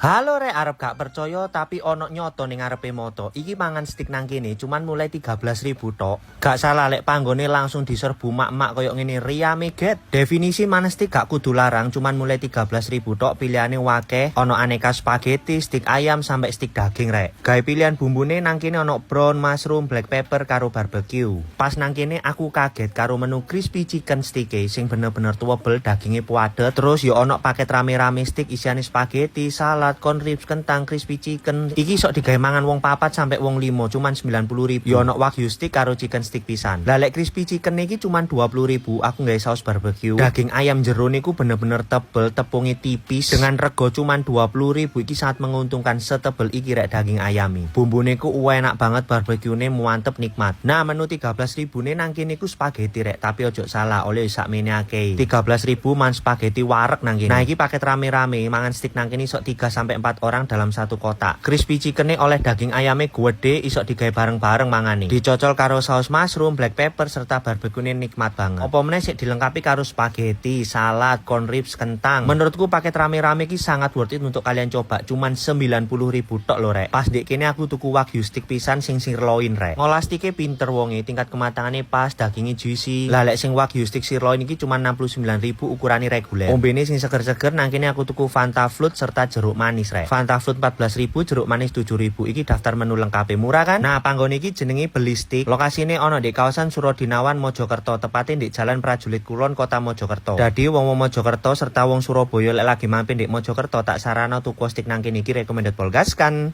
Halo rek, arep gak percaya tapi ono nyoto ning ngarepe moto. Iki mangan stik nang kene cuman mulai 13.000 tok. Gak salah lek panggone langsung diserbu mak-mak koyo ngene Riame get. Definisi mangan stik gak kudu larang cuman mulai 13.000 tok, pilihane wakeh. Ono aneka spaghetti, stik ayam sampai stik daging rek. Gawe pilihan bumbune nang kene ono brown, mushroom, black pepper karo barbecue. Pas nang kene aku kaget karo menu crispy chicken stick sing bener-bener tuwebel, daginge puadet. Terus yo ono paket rame-rame stik isiane spaghetti, salad, corn ribs, kentang, crispy chicken. Iki sok digawe mangan wong 4 sampai wong 5 cuman 90.000. Yo ono wagyu stick karo chicken stick pisan. Lah lek crispy chicken iki cuman 20.000, aku gawe saus barbecue. Daging ayam jero niku bener-bener tebel, tepungnya tipis dengan rego cuman 20.000. Iki sangat menguntungkan, setebel iki rek daging ayami. Bumbune ku enak banget, barbecue-ne mantep nikmat. Nah, menu 13.000 ne nang kene ku spaghetti rek, tapi ojo salah, oleh sakmene akeh. 13.000 man spaghetti wareg nang kene. Nah, iki paket rame-rame, mangan stick nang kene sok 3 sampai 4 orang dalam satu kotak. Crispy chicken oleh daging ayamnya gede, isok digawe bareng-bareng mangane. Dicocol karo saus mushroom, black pepper serta barbecue nikmat banget. Apa meneh sik dilengkapi karo spaghetti, salad, corn ribs, kentang. Menurutku paket rame-rame ki sangat worth it untuk kalian coba. Cuman 90.000 tok lho rek. Pas dek kene aku tuku wagyu stick pisan sing sirloin rek. Ngolah stike pinter wonge, tingkat kematangane pas, dagingnya juicy. Lah lek sing wagyu stick sirloin iki cuman 69.000 ukurane reguler. Ombene sing seger-seger nang kene aku tuku Fanta Float serta jeruk manis rek. Fanta Float 14.000, jeruk manis 7.000. Iki daftar menu lengkapnya murah kan? Nah, panggone iki jenenge Beli Stick. Lokasine ono di kawasan Surodinawan, Mojokerto, tepatnya di Jalan Prajurit Kulon, Kota Mojokerto. Dadi wong Mojokerto serta wong Surabaya lek lagi mampir di Mojokerto tak sarana tuku stick nang kene iki recommended polgas kan.